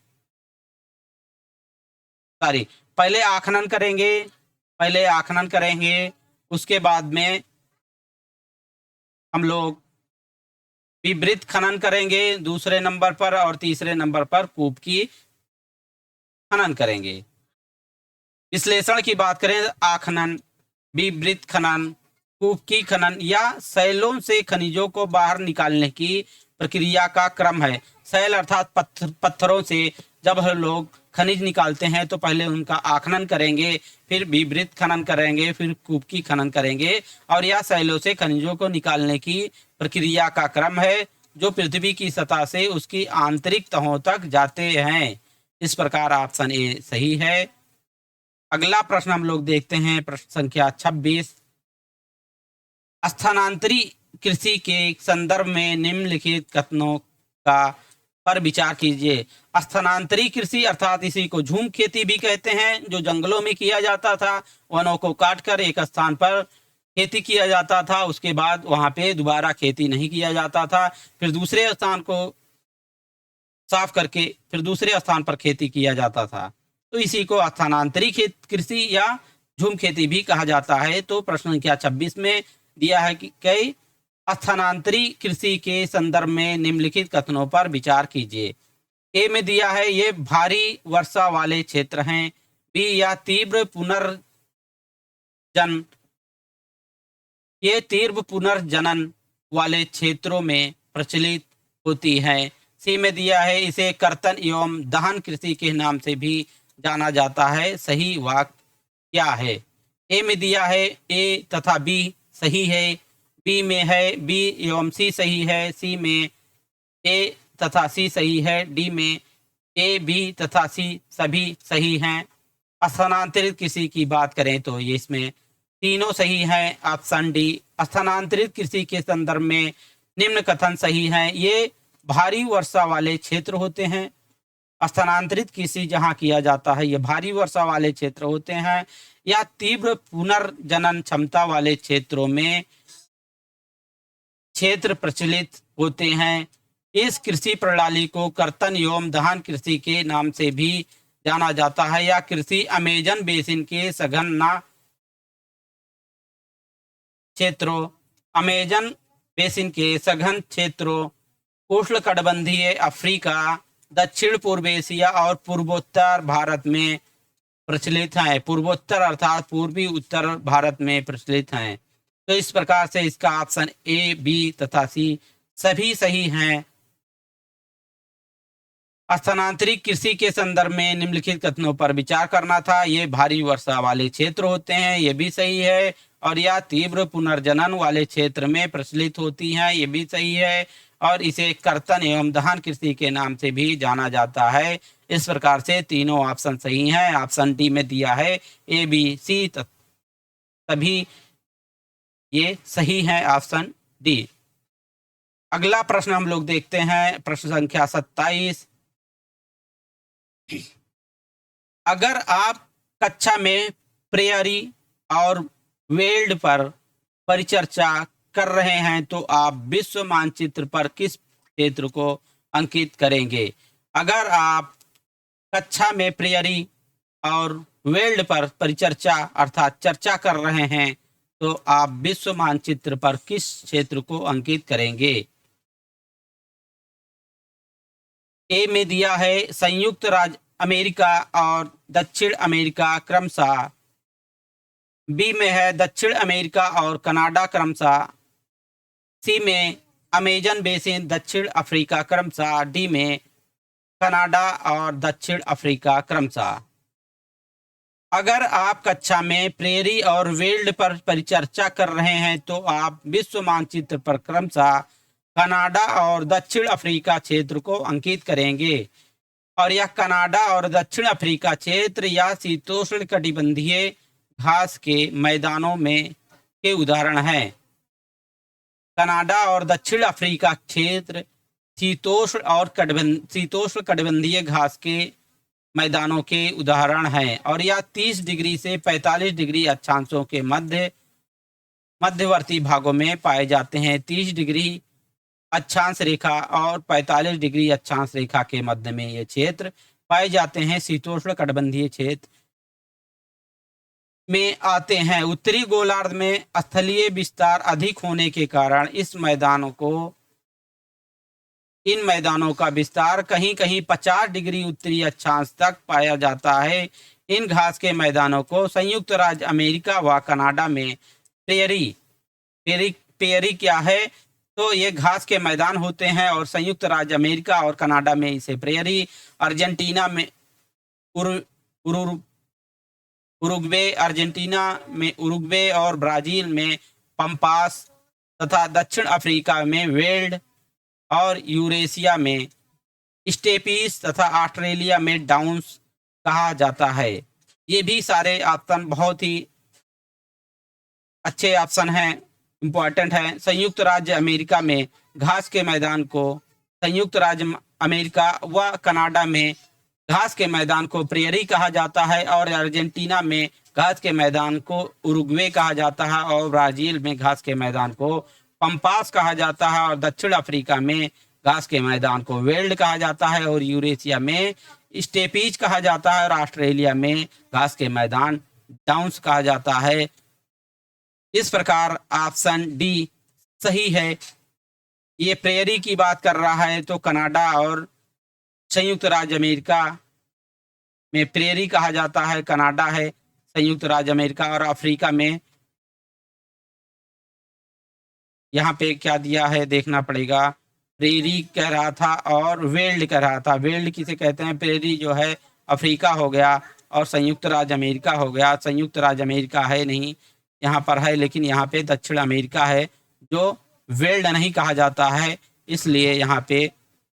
पहले आखनन करेंगे, उसके बाद में हम लोग विवृत खनन करेंगे दूसरे नंबर पर, और तीसरे नंबर पर कूप की खनन करेंगे। विश्लेषण की बात करें, आखनन, विवृत खनन, कूप की खनन या शैलों से खनिजों को बाहर निकालने की प्रक्रिया का क्रम है। शैल अर्थात पत्थरों से जब हम लोग खनिज निकालते हैं तो पहले उनका आखनन करेंगे, फिर विवृत खनन करेंगे, फिर कूप की खनन करेंगे, और यह शैलों से खनिजों को निकालने की प्रक्रिया का क्रम है जो पृथ्वी की सतह से उसकी आंतरिक तहों तक जाते हैं। इस प्रकार ऑप्शन ए सही है। अगला प्रश्न हम लोग देखते हैं, प्रश्न संख्या 26। स्थानांतरी कृषि के संदर्भ में निम्नलिखित कथनों का पर विचार कीजिए। स्थानांतरी कृषि अर्थात इसी को झूम खेती भी कहते हैं, जो जंगलों में किया जाता था, वनों को काटकर एक स्थान पर खेती किया जाता था, उसके बाद वहां पे दोबारा खेती नहीं किया जाता था, फिर दूसरे स्थान को साफ करके फिर दूसरे स्थान पर खेती किया जाता था, तो इसी को स्थानांतरी कृषि या झूम खेती भी कहा जाता है। तो प्रश्न संख्या 26 में दिया है कि कई स्थानांतरी कृषि के संदर्भ में निम्नलिखित कथनों पर विचार कीजिए। ए में दिया है ये भारी वर्षा वाले क्षेत्र हैं। बी या तीव्र पुनर्जनन वाले क्षेत्रों में प्रचलित होती है। सी में दिया है इसे कर्तन एवं दहन कृषि के नाम से भी जाना जाता है। सही वाक्य क्या है? ए में दिया है ए तथा बी सही है, बी में है बी एवं सी सही है, सी में ए तथा सी सही है, डी में ए बी तथा सी सभी सही हैं। स्थानांतरित कृषि की बात करें तो ये इसमें तीनों सही हैं। ऑप्शन डी स्थानांतरित कृषि के संदर्भ में निम्न कथन सही हैं। ये भारी वर्षा वाले क्षेत्र होते हैं। स्थानांतरित कृषि जहां किया जाता है ये भारी वर्षा वाले क्षेत्र होते हैं, या तीव्र पुनर्जनन क्षमता वाले क्षेत्रों में क्षेत्र प्रचलित होते हैं। इस कृषि प्रणाली को कर्तन एवं दहन कृषि के नाम से भी जाना जाता है। या कृषि अमेजन बेसिन के सघन क्षेत्रों, उष्णकटिबंधीय अफ्रीका, दक्षिण पूर्व एशिया और पूर्वोत्तर भारत में प्रचलित हैं। पूर्वोत्तर अर्थात पूर्वी उत्तर भारत में प्रचलित हैं। तो इस प्रकार से इसका ऑप्शन ए, बी तथा सी सभी सही हैं। स्थानांतरित कृषि के संदर्भ में निम्नलिखित कथनों पर विचार करना था। ये भारी वर्षा वाले क्षेत्र होते हैं, ये भी सही है। और यह तीव्र पुनर्जनन वाले क्षेत्र में प्रचलित होती हैं, ये भी सही है। और इसे कर्तन एवं दहन कृषि के नाम से भी जाना जाता है। इस प्रकार से तीनों ऑप्शन सही हैं। ऑप्शन डी में दिया है ए, बी, सी सभी ये सही है, ऑप्शन डी। अगला प्रश्न हम लोग देखते हैं, प्रश्न संख्या 27। अगर आप कक्षा में प्रेयरी और वेल्ड पर परिचर्चा कर रहे हैं तो आप विश्व मानचित्र पर किस क्षेत्र को अंकित करेंगे? अगर आप कक्षा में प्रेयरी और वेल्ड पर परिचर्चा अर्थात चर्चा कर रहे हैं तो आप विश्व मानचित्र पर किस क्षेत्र को अंकित करेंगे? ए में दिया है संयुक्त राज्य अमेरिका और दक्षिण अमेरिका क्रमशः, बी में है दक्षिण अमेरिका और कनाडा क्रमशः, सी में अमेजन बेसिन दक्षिण अफ्रीका क्रमशः, डी में कनाडा और दक्षिण अफ्रीका क्रमशः। अगर आप कक्षा में प्रेयरी और वेल्ड पर परिचर्चा कर रहे हैं तो आप विश्व मानचित्र पर क्रमशः कनाडा और दक्षिण अफ्रीका क्षेत्र को अंकित करेंगे। और यह कनाडा और दक्षिण अफ्रीका क्षेत्र या शीतोष्ण कटिबंधीय घास के मैदानों में के उदाहरण हैं। कनाडा और दक्षिण अफ्रीका क्षेत्र शीतोष्ण कटिबंधीय घास के मैदानों के उदाहरण हैं और यह 30 डिग्री से 45 डिग्री अक्षांशों के मध्यवर्ती भागों में पाए जाते हैं। 30 डिग्री अक्षांश रेखा और 45 डिग्री अक्षांश रेखा के मध्य में ये क्षेत्र पाए जाते हैं। शीतोष्ण कटिबंधीय क्षेत्र में आते हैं। उत्तरी गोलार्ध में स्थलीय विस्तार अधिक होने के कारण इन मैदानों का विस्तार कहीं कहीं 50 डिग्री उत्तरी अक्षांश तक पाया जाता है। इन घास के मैदानों को संयुक्त राज्य अमेरिका व कनाडा में प्रेयरी क्या है, तो ये घास के मैदान होते हैं और संयुक्त राज्य अमेरिका और कनाडा में इसे प्रेयरी, अर्जेंटीना में उरुग्वे और ब्राजील में पंपास तथा दक्षिण अफ्रीका में वेल्ड और यूरेशिया में स्टेपीज तथा ऑस्ट्रेलिया में डाउन्स कहा जाता है। ये भी सारे ऑप्शन बहुत ही अच्छे ऑप्शन हैं, इम्पोर्टेंट है। संयुक्त राज्य अमेरिका में घास के मैदान को संयुक्त राज्य अमेरिका व कनाडा में घास के मैदान को प्रेयरी कहा जाता है और अर्जेंटीना में घास के मैदान को उरुग्वे कहा जाता है और ब्राजील में घास के मैदान को पंपास कहा जाता है और दक्षिण अफ्रीका में घास के मैदान को वेल्ड कहा जाता है और यूरेशिया में स्टेपीज कहा जाता है और ऑस्ट्रेलिया में घास के मैदान डाउन्स कहा जाता है। इस प्रकार ऑप्शन डी सही है। ये प्रेयरी की बात कर रहा है तो कनाडा और संयुक्त राज्य अमेरिका में प्रेयरी कहा जाता है, कनाडा है संयुक्त राज्य अमेरिका, और अफ्रीका में यहाँ पे क्या दिया है देखना पड़ेगा। प्रेयरी कह रहा था और वेल्ड कह रहा था। वेल्ड किसे कहते हैं? प्रेयरी जो है अफ्रीका हो गया और संयुक्त राज्य अमेरिका हो गया। संयुक्त राज्य अमेरिका है नहीं, यहाँ पर है लेकिन यहाँ पे दक्षिण अमेरिका है जो वेल्ड नहीं कहा जाता है, इसलिए यहाँ पे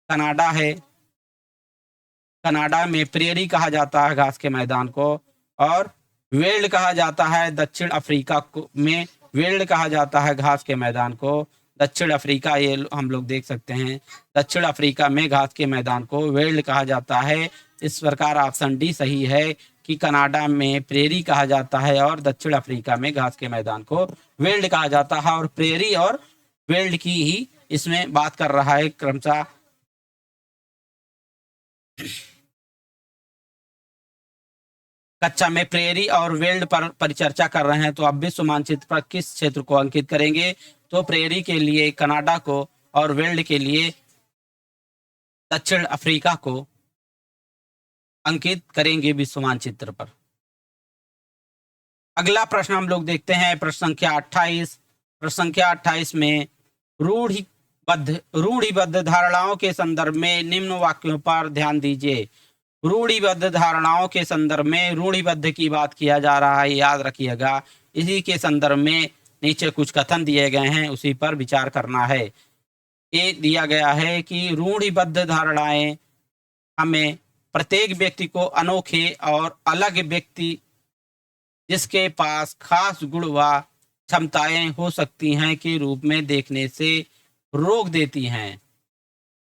कनाडा है। कनाडा में प्रेयरी कहा जाता है घास के मैदान को और वेल्ड कहा जाता है। दक्षिण अफ्रीका में वेल्ड कहा जाता है घास के मैदान को। दक्षिण अफ्रीका, ये हम लोग देख सकते हैं, दक्षिण अफ्रीका में घास के मैदान को वेल्ड कहा जाता है। इस प्रकार ऑप्शन डी सही है कि कनाडा में प्रेयरी कहा जाता है और दक्षिण अफ्रीका में घास के मैदान को वेल्ड कहा जाता है। और प्रेयरी और वेल्ड की ही इसमें बात कर रहा है क्रमशः। कक्षा में प्रेयरी और वेल्ड पर परिचर्चा कर रहे हैं, तो अब विश्व मानचित्र पर किस क्षेत्र को अंकित करेंगे? तो प्रेयरी के लिए कनाडा को और वेल्ड के लिए दक्षिण अफ्रीका को अंकित करेंगे विश्व मानचित्र पर। अगला प्रश्न हम लोग देखते हैं, प्रश्न संख्या 28। प्रश्न संख्या 28 में रूढ़िबद्ध धारणाओं के संदर्भ में निम्न वाक्यों पर ध्यान दीजिए। रूढ़िबद्ध धारणाओं के संदर्भ में रूढ़िबद्ध की बात किया जा रहा है, याद रखिएगा। इसी के संदर्भ में नीचे कुछ कथन दिए गए हैं, उसी पर विचार करना है। ये दिया गया है कि रूढ़िबद्ध धारणाएं हमें प्रत्येक व्यक्ति को अनोखे और अलग व्यक्ति जिसके पास खास गुण व क्षमताएं हो सकती हैं के रूप में देखने से रोक देती हैं।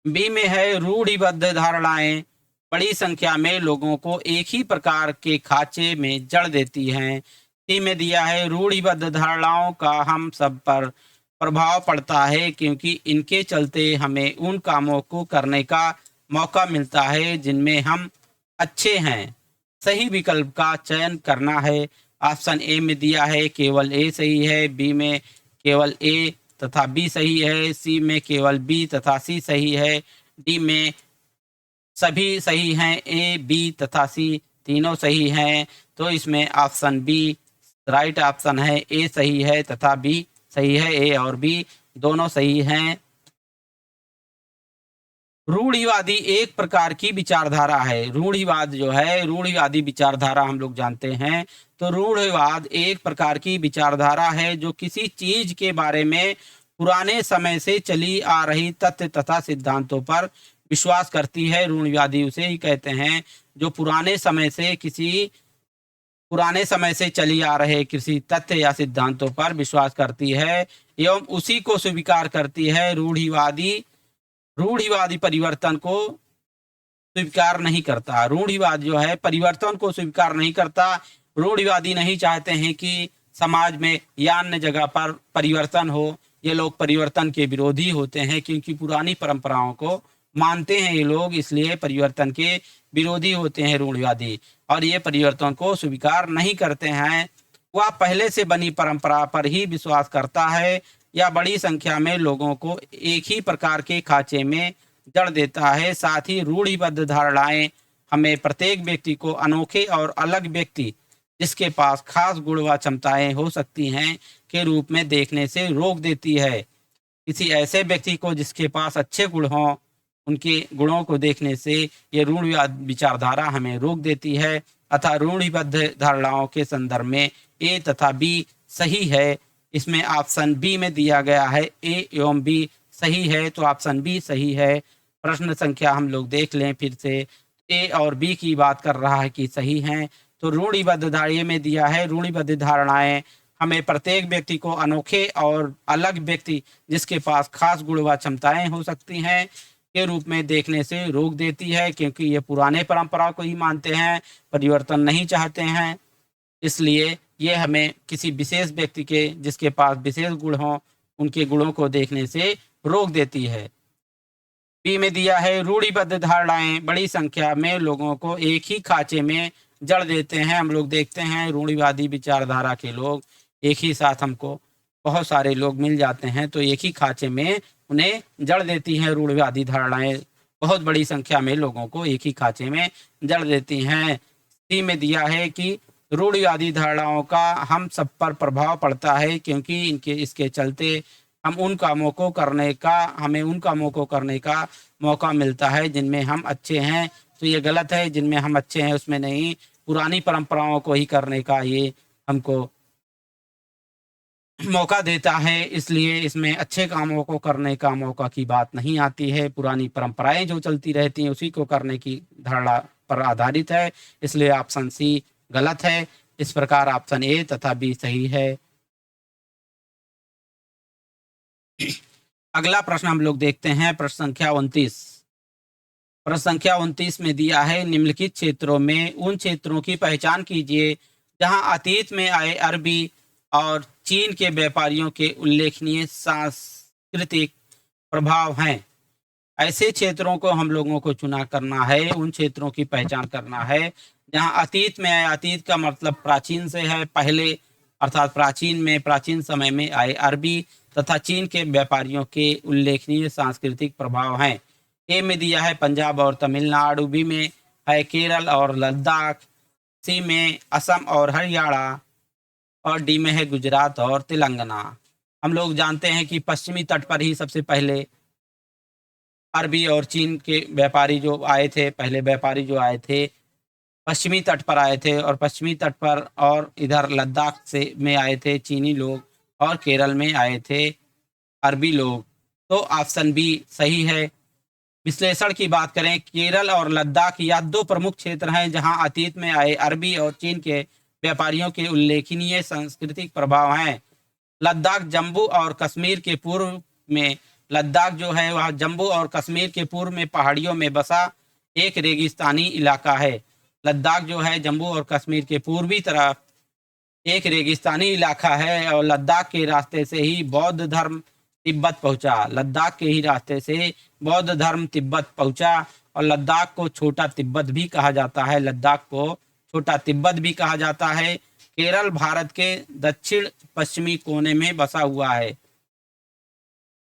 बी में है रूढ़िबद्ध धारणाएं बड़ी संख्या में लोगों को एक ही प्रकार के खांचे में जड़ देती हैं। सी में दिया है रूढ़िबद्ध धारणाओं का हम सब पर प्रभाव पड़ता है क्योंकि इनके चलते हमें उन कामों को करने का मौका मिलता है जिनमें हम अच्छे हैं। सही विकल्प का चयन करना है। ऑप्शन ए में दिया है केवल ए सही है, बी में केवल ए तथा बी सही है, सी में केवल बी तथा सी सही है, डी में सभी सही हैं, ए बी तथा सी तीनों सही हैं। तो इसमें ऑप्शन बी राइट ऑप्शन है। ए सही है तथा बी सही है, ए और बी दोनों सही हैं। रूढ़िवादी एक प्रकार की विचारधारा है। रूढ़िवाद जो है, रूढ़िवादी विचारधारा हम लोग जानते हैं, तो रूढ़िवाद एक प्रकार की विचारधारा है जो किसी चीज के बारे में पुराने समय से चली आ रही तथ्य तथा सिद्धांतों पर विश्वास करती है। रूढ़िवादी उसे ही कहते हैं जो पुराने समय से चली आ रहे किसी तथ्य या सिद्धांतों पर विश्वास करती है एवं उसी को स्वीकार करती है। रूढ़िवादी परिवर्तन को स्वीकार नहीं करता। रूढ़िवाद जो है परिवर्तन को स्वीकार नहीं करता। रूढ़िवादी नहीं चाहते हैं कि समाज में या अन्य जगह पर परिवर्तन हो। ये लोग परिवर्तन के विरोधी होते हैं क्योंकि पुरानी परंपराओं को मानते हैं ये लोग, इसलिए परिवर्तन के विरोधी होते हैं रूढ़िवादी। और ये परिवर्तन को स्वीकार नहीं करते हैं। वह पहले से बनी परंपरा पर ही विश्वास करता है या बड़ी संख्या में लोगों को एक ही प्रकार के खांचे में जड़ देता है। साथ ही रूढ़िबद्ध धारणाएं हमें प्रत्येक व्यक्ति को अनोखे और अलग व्यक्ति जिसके पास खास गुण व क्षमताएं हो सकती हैं के रूप में देखने से रोक देती है। किसी ऐसे व्यक्ति को जिसके पास अच्छे गुण हों, उनके गुणों को देखने से ये रूढ़िवाद विचारधारा हमें रोक देती है। अतः रूढ़िबद्ध धारणाओं के संदर्भ में ए तथा बी सही है। इसमें ऑप्शन बी में दिया गया है ए एवं बी सही है, तो ऑप्शन बी सही है। प्रश्न संख्या हम लोग देख लें फिर से। ए और बी की बात कर रहा है कि सही हैं। तो रूढ़िबद्ध धारणा में दिया है रूढ़िबद्ध धारणाएं हमें प्रत्येक व्यक्ति को अनोखे और अलग व्यक्ति जिसके पास खास गुण व क्षमताएं हो सकती हैं के रूप में देखने से रोक देती है, क्योंकि ये पुराने परंपरा को ही मानते हैं, परिवर्तन नहीं चाहते हैं। इसलिए ये हमें किसी विशेष व्यक्ति के जिसके पास विशेष गुण हों उनके गुणों को देखने से रोक देती है। बी में दिया है रूढ़िबद्ध धारणाएं बड़ी संख्या में लोगों को एक ही खांचे में जड़ देते हैं। हम लोग देखते हैं रूढ़िवादी विचारधारा के लोग एक ही साथ हमको बहुत सारे लोग मिल जाते हैं तो एक ही खांचे में उन्हें जड़ देती हैं। रूढ़िवादी धारणाएं बहुत बड़ी संख्या में लोगों को एक ही खांचे में जड़ देती हैं। सी में दिया है कि रूढ़िवादी धारणाओं का हम सब पर प्रभाव पड़ता है क्योंकि इसके चलते हमें उन कामों को करने का मौका मिलता है जिनमें हम अच्छे हैं। तो ये गलत है, जिनमें हम अच्छे हैं उसमें नहीं, पुरानी परंपराओं को ही करने का ये हमको मौका देता है। इसलिए इसमें अच्छे कामों को करने का मौका की बात नहीं आती है। पुरानी परंपराएं जो चलती रहती हैं उसी को करने की धारणा पर आधारित है। इसलिए ऑप्शन सी गलत है। इस प्रकार ऑप्शन ए तथा बी सही है। अगला प्रश्न हम लोग देखते हैं प्रश्न संख्या 29। प्रश्न संख्या 29 में दिया है निम्नलिखित क्षेत्रों में उन क्षेत्रों की पहचान कीजिए जहां अतीत में आए अरबी और चीन के व्यापारियों के उल्लेखनीय सांस्कृतिक प्रभाव हैं। ऐसे क्षेत्रों को हम लोगों को चुना करना है, उन क्षेत्रों की पहचान करना है जहां अतीत में आए। अतीत का मतलब प्राचीन से है, पहले अर्थात प्राचीन समय में आए अरबी तथा चीन के व्यापारियों के उल्लेखनीय सांस्कृतिक प्रभाव हैं। ए में दिया है पंजाब और तमिलनाडु, बी में है केरल और लद्दाख, सी में असम और हरियाणा और डी में है गुजरात और तेलंगाना। हम लोग जानते हैं कि पश्चिमी तट पर ही सबसे पहले अरबी और चीन के व्यापारी जो आए थे, पहले व्यापारी जो आए थे पश्चिमी तट पर आए थे और पश्चिमी तट पर और इधर लद्दाख से में आए थे चीनी लोग और केरल में आए थे अरबी लोग। तो ऑप्शन बी सही है। विश्लेषण की बात करें, केरल और लद्दाख यह दो प्रमुख क्षेत्र हैं जहां अतीत में आए अरबी और चीन के व्यापारियों के उल्लेखनीय सांस्कृतिक प्रभाव हैं। लद्दाख जम्मू और कश्मीर के पूर्व में लद्दाख जो है वह जम्मू और कश्मीर के पूर्व में पहाड़ियों में बसा एक रेगिस्तानी इलाका है। लद्दाख जो है जम्मू और कश्मीर के पूर्वी तरफ एक रेगिस्तानी इलाका है और लद्दाख के रास्ते से ही बौद्ध धर्म तिब्बत पहुंचा। लद्दाख के ही रास्ते से बौद्ध धर्म तिब्बत पहुंचा और लद्दाख को छोटा तिब्बत भी कहा जाता है। लद्दाख को छोटा तिब्बत भी कहा जाता है। केरल भारत के दक्षिण पश्चिमी कोने में बसा हुआ है।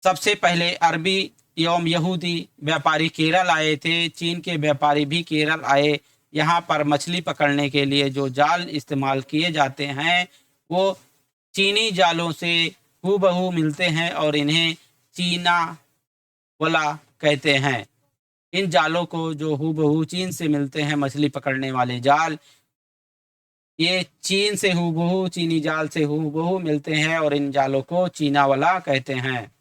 सबसे पहले अरबी एवं यहूदी व्यापारी केरल आए थे। चीन के व्यापारी भी केरल आए। यहाँ पर मछली पकड़ने के लिए जो जाल इस्तेमाल किए जाते हैं वो चीनी जालों से हूबहू मिलते हैं और इन्हें चीना वला कहते हैं। इन जालों को जो हूबहू चीन से मिलते हैं, मछली पकड़ने वाले जाल, ये चीन से हूबहू चीनी जाल से हूबहू मिलते हैं और इन जालों को चीना वाला कहते हैं।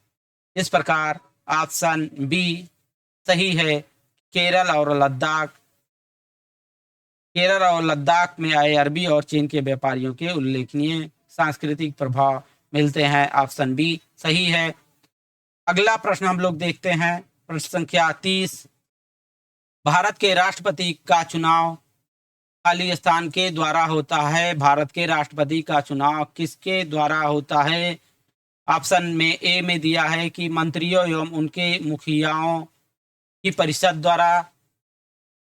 इस प्रकार ऑप्शन बी सही है। केरल और लद्दाख, केरल और लद्दाख में आए अरबी और चीन के व्यापारियों के उल्लेखनीय सांस्कृतिक प्रभाव मिलते हैं। ऑप्शन बी सही है। अगला प्रश्न हम लोग देखते हैं, प्रश्न संख्या 30। भारत के राष्ट्रपति का चुनाव खाली स्थान के द्वारा होता है। भारत के राष्ट्रपति का चुनाव किसके द्वारा होता है? ऑप्शन में ए में दिया है कि मंत्रियों एवं उनके मुखियाओं की परिषद द्वारा।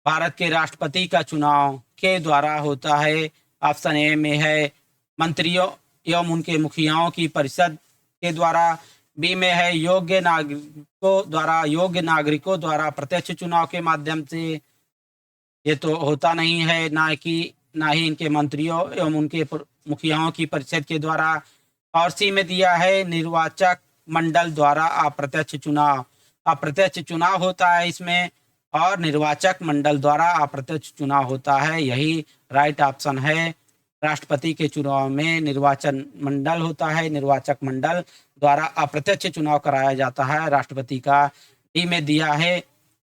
भारत के राष्ट्रपति का चुनाव के द्वारा होता है। ऑप्शन ए में है मंत्रियों एवं उनके मुखियाओं की परिषद के द्वारा। बी में है योग्य नागरिकों द्वारा प्रत्यक्ष चुनाव के माध्यम से। ये तो होता नहीं है, ना ही इनके मंत्रियों एवं उनके मुखियाओं की परिषद के द्वारा। और सी में दिया है निर्वाचक मंडल द्वारा अप्रत्यक्ष चुनाव। अप्रत्यक्ष चुनाव होता है इसमें, और निर्वाचक मंडल द्वारा अप्रत्यक्ष चुनाव होता है। यही राइट ऑप्शन है। राष्ट्रपति के चुनाव में निर्वाचन मंडल होता है, निर्वाचक मंडल द्वारा अप्रत्यक्ष चुनाव कराया जाता है राष्ट्रपति का। डी में दिया है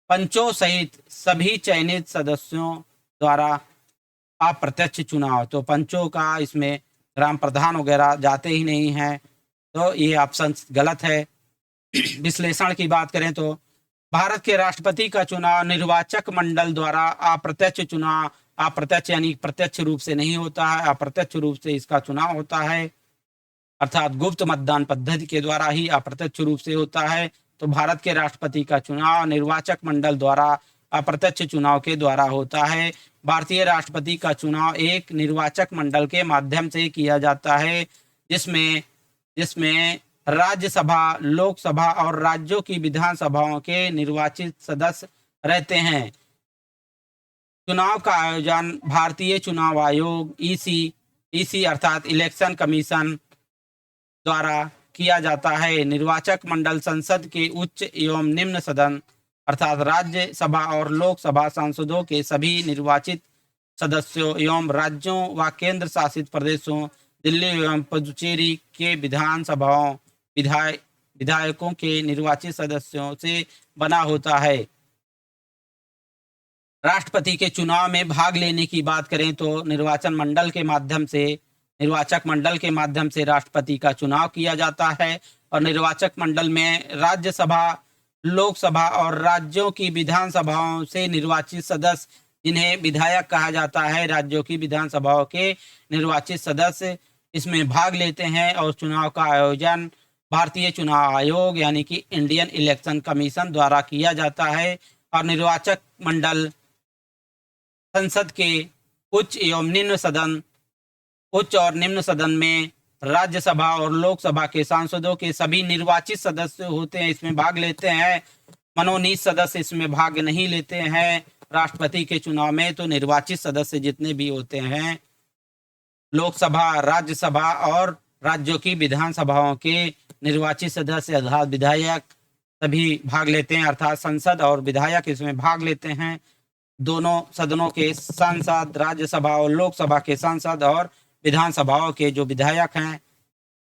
पंचों सहित सभी चयनित सदस्यों द्वारा अप्रत्यक्ष चुनाव। तो पंचों का इसमें ग्राम प्रधान वगैरह जाते ही नहीं हैं, तो ये ऑप्शन गलत है। विश्लेषण की बात करें तो भारत के राष्ट्रपति का चुनाव निर्वाचक मंडल द्वारा अप्रत्यक्ष चुनाव, अप्रत्यक्ष यानी प्रत्यक्ष रूप से नहीं होता है, अप्रत्यक्ष रूप से इसका चुनाव होता है, अर्थात गुप्त मतदान पद्धति के द्वारा ही अप्रत्यक्ष रूप से होता है। तो भारत के राष्ट्रपति का चुनाव निर्वाचक मंडल द्वारा अप्रत्यक्ष चुनाव के द्वारा होता है। भारतीय राष्ट्रपति का चुनाव एक निर्वाचक मंडल के माध्यम से किया जाता है, जिसमें राज्यसभा, लोकसभा और राज्यों की विधानसभाओं के निर्वाचित सदस्य रहते हैं। चुनाव का आयोजन भारतीय चुनाव आयोग ईसी अर्थात इलेक्शन कमीशन द्वारा किया जाता है। निर्वाचक मंडल संसद के उच्च एवं निम्न सदन अर्थात राज्यसभा और लोकसभा सांसदों के सभी निर्वाचित सदस्यों एवं राज्यों व केंद्र शासित प्रदेशों दिल्ली एवं पुदुचेरी के विधानसभाओं विधायकों के निर्वाचित सदस्यों से बना होता है। राष्ट्रपति के चुनाव में भाग लेने की बात करें तो निर्वाचक मंडल के माध्यम से राष्ट्रपति का चुनाव किया जाता है। और निर्वाचक मंडल में राज्यसभा, लोकसभा और राज्यों की विधानसभाओं से निर्वाचित सदस्य, जिन्हें विधायक कहा जाता है, राज्यों की विधानसभाओं के निर्वाचित सदस्य इसमें भाग लेते हैं। और चुनाव का आयोजन भारतीय चुनाव आयोग यानी कि इंडियन इलेक्शन कमीशन द्वारा किया जाता है। और निर्वाचक मंडल संसद के उच्च और निम्न सदन में राज्यसभा और लोकसभा के सांसदों के सभी निर्वाचित सदस्य होते हैं, इसमें भाग लेते हैं। मनोनीत सदस्य इसमें भाग नहीं लेते हैं राष्ट्रपति के चुनाव में। तो निर्वाचित सदस्य जितने भी होते हैं, लोकसभा, राज्यसभा और राज्यों की विधानसभाओं के निर्वाचित सदस्य अर्थात विधायक सभी भाग लेते हैं, अर्थात संसद और विधायक इसमें भाग लेते हैं। दोनों सदनों के सांसद, राज्यसभा और लोकसभा के सांसद और विधानसभाओं के जो विधायक हैं,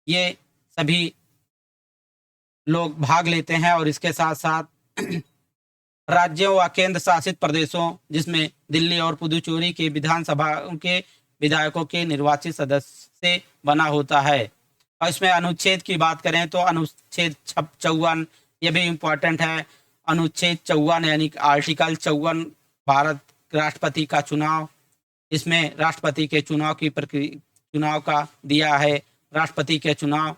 ये सभी लोग भाग लेते हैं। और इसके साथ साथ राज्यों व केंद्र शासित प्रदेशों, जिसमें दिल्ली और पुदुचेरी के विधानसभा उनके विधायकों के निर्वाचित सदस्य से बना होता है। और इसमें अनुच्छेद की बात करें तो अनुच्छेद 54 ये भी इम्पोर्टेंट है। अनुच्छेद 54 यानी आर्टिकल 54 भारत राष्ट्रपति का चुनाव, इसमें राष्ट्रपति के चुनाव का दिया है। राष्ट्रपति के चुनाव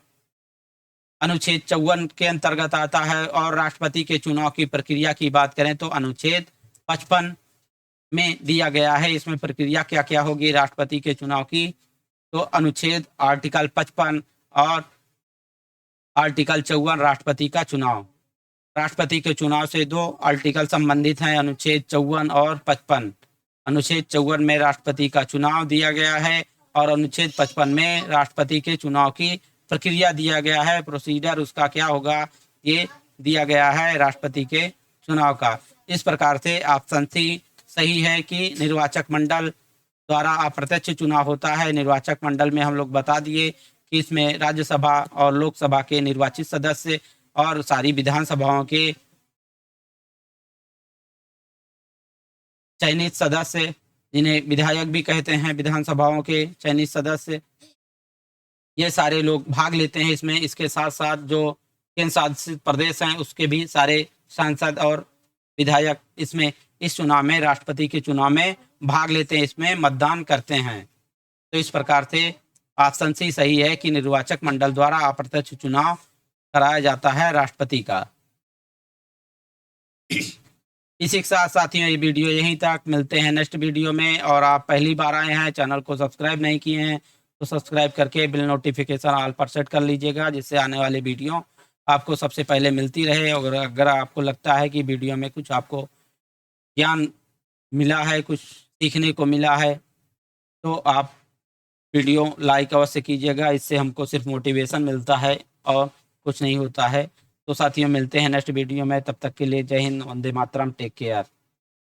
अनुच्छेद 54 के अंतर्गत आता है। और राष्ट्रपति के चुनाव की प्रक्रिया की बात करें तो अनुच्छेद 55 में दिया गया है। इसमें प्रक्रिया क्या क्या होगी राष्ट्रपति के चुनाव की, तो अनुच्छेद आर्टिकल 55 और आर्टिकल 54 राष्ट्रपति का चुनाव। राष्ट्रपति के चुनाव से दो आर्टिकल संबंधित हैं, अनुच्छेद 54 और 55। अनुच्छेद 54 में राष्ट्रपति का चुनाव दिया गया है और अनुच्छेद 55 में राष्ट्रपति के चुनाव की प्रक्रिया दिया गया है। प्रोसीजर उसका क्या होगा ये दिया गया है राष्ट्रपति के चुनाव का। इस प्रकार से ऑप्शन सी सही है कि निर्वाचक मंडल द्वारा अप्रत्यक्ष चुनाव होता है। निर्वाचक मंडल में हम लोग बता दिए कि इसमें राज्यसभा और लोकसभा के निर्वाचित सदस्य और सारी विधानसभाओं के चयनित सदस्य, जिन्हें विधायक भी कहते हैं, विधानसभाओं के चयनित सदस्य, ये सारे लोग भाग लेते हैं इसमें। इसके साथ साथ जो केंद्र शासित प्रदेश हैं उसके भी सारे सांसद और विधायक इसमें इस चुनाव में, राष्ट्रपति के चुनाव में भाग लेते हैं, इसमें मतदान करते हैं। तो इस प्रकार से ऑप्शन सी सही है कि निर्वाचक मंडल द्वारा अप्रत्यक्ष चुनाव कराया जाता है राष्ट्रपति का। इसी के साथ साथियों ये वीडियो यहीं तक, मिलते हैं नेक्स्ट वीडियो में। और आप पहली बार आए हैं, चैनल को सब्सक्राइब नहीं किए हैं तो सब्सक्राइब करके बिल नोटिफिकेशन ऑल पर सेट कर लीजिएगा, जिससे आने वाली वीडियो आपको सबसे पहले मिलती रहे। और अगर आपको लगता है कि वीडियो में कुछ आपको ज्ञान मिला है, कुछ सीखने को मिला है, तो आप वीडियो लाइक अवश्य कीजिएगा। इससे हमको सिर्फ मोटिवेशन मिलता है और कुछ नहीं होता है। तो साथियों मिलते हैं नेक्स्ट वीडियो में, तब तक के लिए जय हिंद, वंदे मातरम, टेक केयर।